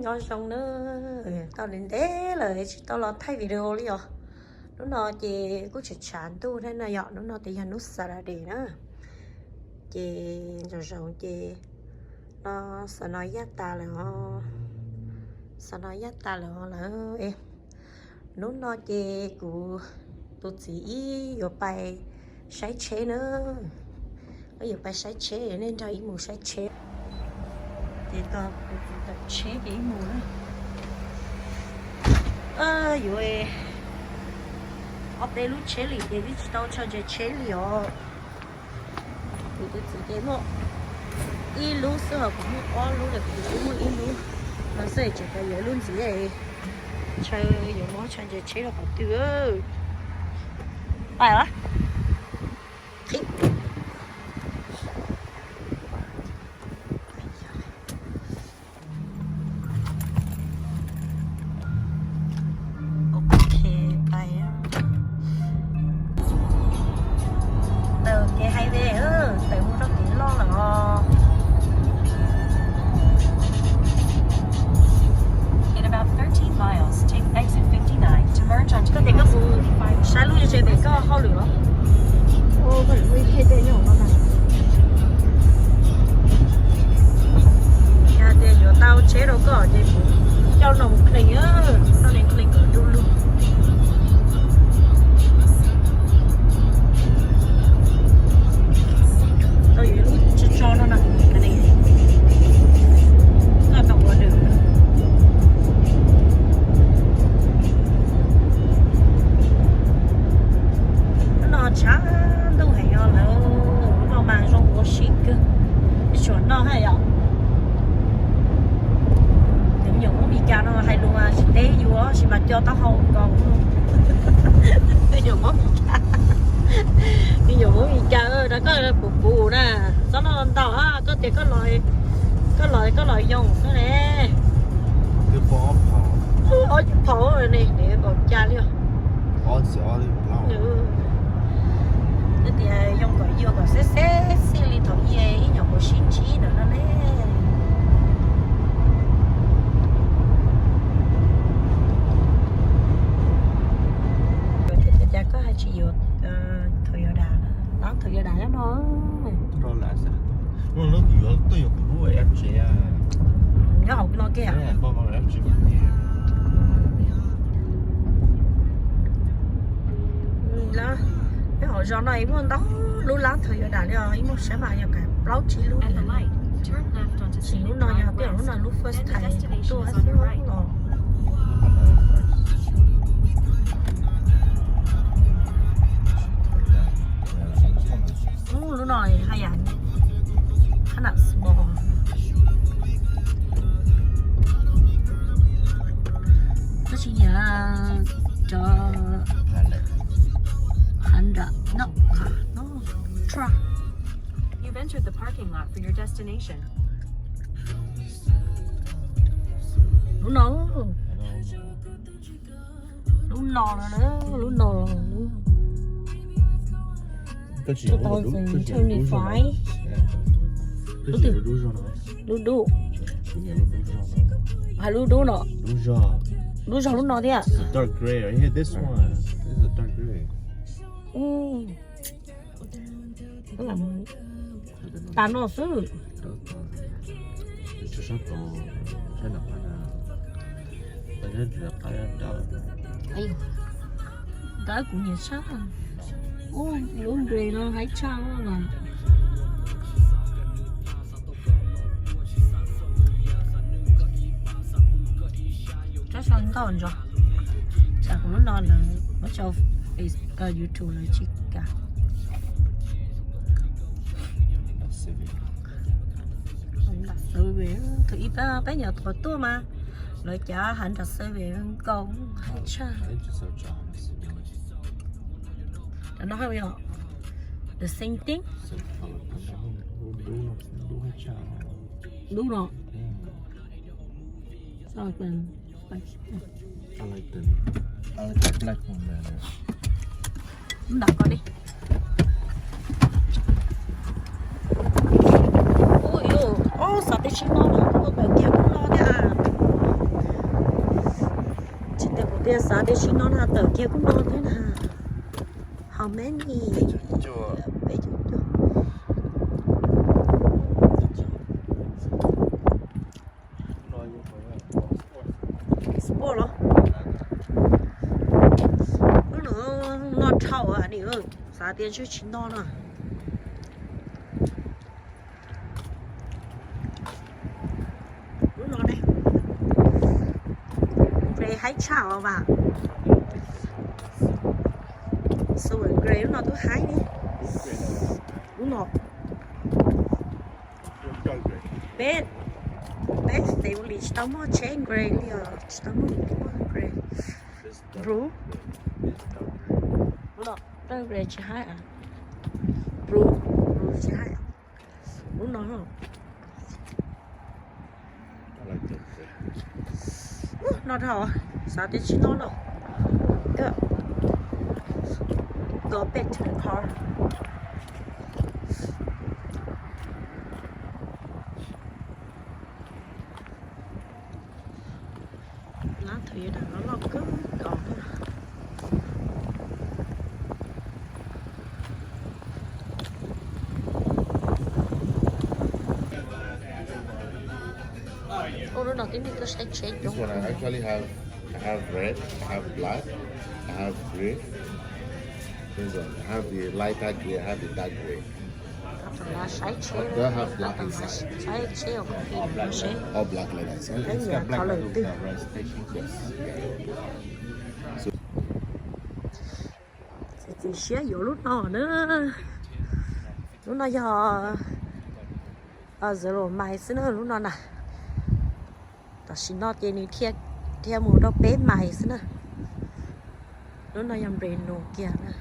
nhỏ xong nữa tao đến thế rồi tao lo thay video đi rồi nó chị cũng chỉ chán tu thế này dọn nó thì hắn nó xả ra để nữa chị rồi chị nó sẽ nói giá ta là sẽ nói giá ta là em nó chị của tôi chỉ vô bài sấy chế nữa bây giờ bài sấy chế nên cho ý mù sấy chế thì tao tập chế để mù nữa rồi ở đây lúc chế lì để biết tao cho chế lì thì tôi chỉ cái một ít lúc xưa cũng có lúc được cũng ít lúc nó sẽ chỉ có nhiều luôn gì vậy chơi nhiều món chơi chế là phải từ phải á chế đâu có chế cho nó một cái nhớ nó nên cái cửa luôn luôn tôi nghĩ lúc cho nó nè cái này nó đâu có được nó chả đâu hay đâu nó mang trong bộ xịt cơ chuẩn nó hay không cha nó hay luôn à, té vô á, mà cho tao không còn luôn. Bây giờ món cha ơi, đã có bù nè, sao nó lên tàu á, có tiền có loại dùng cái này. Cái phở phở rồi nè, để còn cha luôn. Phở xỏ đi lâu. Cái tiền dùng gọi vô còn xé li thổi dê, nhỏ của xin chí nữa nó nè. Có hai chị vô thời giờ đà đó thời giờ đà lắm đó đó là sao nó vừa tôi dùng cái búa em chị à nó học nó kia à con em chị đó cái họ do này muốn đó lúc lát thời giờ đà đi muốn sẽ vào nhà cả báo chí luôn chỉ lúc nào nhà cái lúc nào lúc first thầy tôi sẽ ngon lúc này hay ảnh khá small đó chỉ là cho no truck. You've entered the parking lot for your destination. Lúc nọ là nữa lúc nọ là tôi turn it right. Ludo. À ludo nọ. Ludo lúc nọ đi à? Dark gray. Yeah, this one. This is a dark gray. Nó làm tàn nó sư. Cho sắp tổ sẽ là phải là phải đó. Ai, đó cũng nhiều sao. Ôi, luôn rồi nó hãy trao mà chắc sao nó còn rồi chắc cũng nó non là nó cho YouTube là chỉ cả đặt sự về thì bé nhỏ tuổi tua mà lợi trả hẳn đặt sự về câu hãy trao nó hay không? The same thing? Đúng rồi. Sao cần? I like the black one better. Đặt con đi. Ôi ôi, sao thế chứ nó kia cũng lo thế à? tiền sao để chỉ nó là tờ kia cũng nó thế nào how many bây giờ sport đó nó trâu à đi ơi sao tiền chứ chỉ nó nè nó đây về hái chảo à bà rồi gray nó tôi hái đi đúng rồi bên bên thì mình chỉ tao mua chain gray đi à chỉ tao mua gray blue đúng rồi tao gray chỉ hái à blue chỉ hái à đúng rồi không nó thỏ sao thì chỉ nó đâu cái go back to the car nó thủy đã nó cứ còn oh no no ini terus exchange This one I actually have red, I have black, I have gray. This one, I have the lighter gray, I have the dark gray. là sấy chế But they have black inside. sấy chế ở công ty nó sẽ All black like that. So cái nhà thảo luận tư thì sẽ vô lúc nào nữa lúc nào giờ giờ rồi mai xin nữa lúc nào nè ta xin nó tiền đi theo theo một đó bé mai xin nữa lúc nào làm rèn nổ kia nè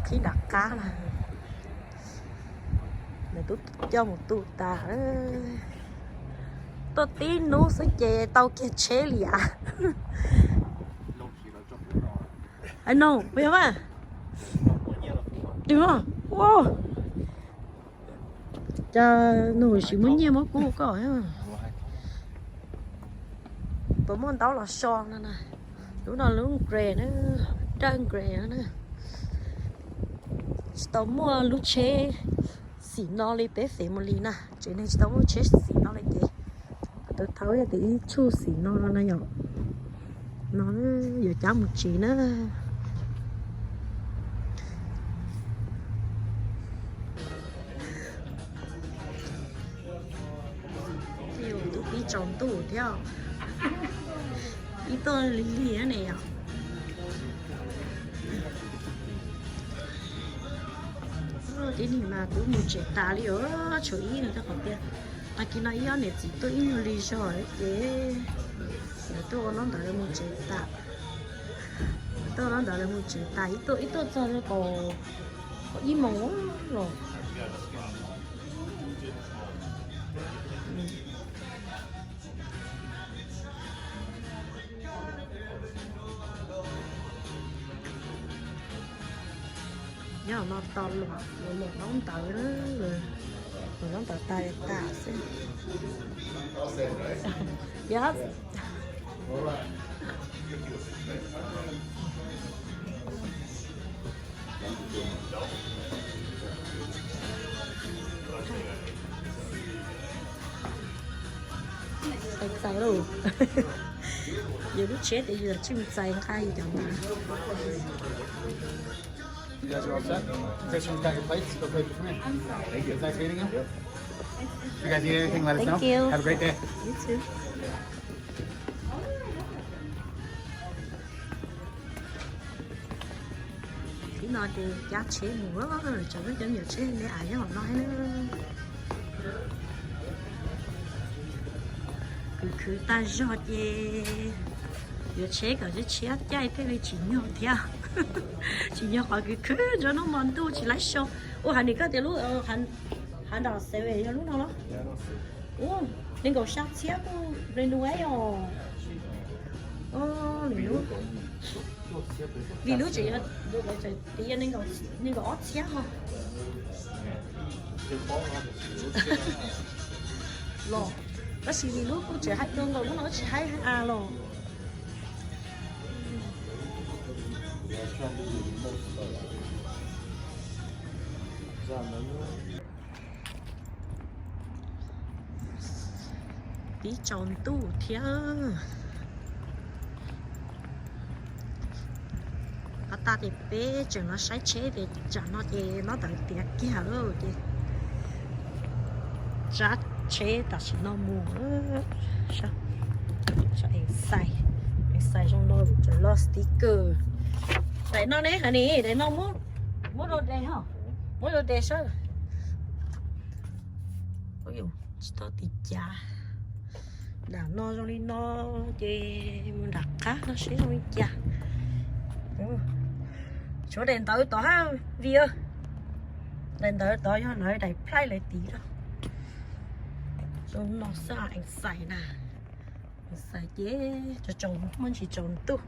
khi đặt cá là để tôi cho một tụ tà tôi tin nó sẽ chè tao kia chế lìa anh know biết không à được không wow cho nổi chỉ muốn nhiều mất cô cởi à bữa món tao là son nè lúc nào lúc gray nó trơn gray nữa tao mua lúc chế xỉ nó lấy bé phê một ly nè cho nên tao mua chế xỉ nó lấy gì tao tháo ra thì chu xỉ nó nhỏ nó giờ cháo một chỉ nữa nhiều tụi đi trồng tủ theo ít tôi lý lý này à cái này mà tôi muốn chế ta đi ở chỗ ý này các bạn biết à cái này ý này chỉ tôi in lý rồi cái tôi nó đã là muốn chế ta tôi nó đã là muốn chế ta ít tôi cho nó có ý mỏ rồi nhớ nó to luôn một nóng tới đó rồi nó tới tay ta xem yes sạch sạch rồi giờ lúc chết thì giờ chim sạch khai gì chẳng mà You guys are all set? Chris, you've got your plates. Go play for me. Thank you. It's nice meeting you. Yep. If you guys need anything, let us Thank know. you. Have a great day. you too cái nói thì giá chế mùa rồi cho nó giống như chế để ai cho họ nói nữa cứ ta giọt về giờ chế cả cái chế chạy thế này chỉ nhau theo chỉ nhau họ cứ cho nó mòn tu chỉ lấy show ô hành đi cái tiền lúc hành đào xe về cho lúc nào đó ô nên cầu sát tsheb lên đuôi rồi ô liền lúc vì lúc chị thì nên có ót xé không lo bác sĩ vì lúc cũng chỉ hai tương rồi nó chỉ hai lo tí tròn tu thia ta thì bé chừng nó sai chế thì chả nó thì nó đợi tiệt kia rồi thì giá chế ta chỉ nó mua sao sao anh xài trong đó cho lo sticker để nó đấy hả nè để nó mua đồ đây hả mua đồ đây sao ôi dồi tao thì chả đảo nó trong đi nó thì mình đặt khác nó sẽ không chả chỗ đèn tới tỏ ha vía đèn tới tỏ cho nó đầy play lại tí đó rồi nó sẽ anh xài nè xài chế cho chồng mình chỉ chồng tu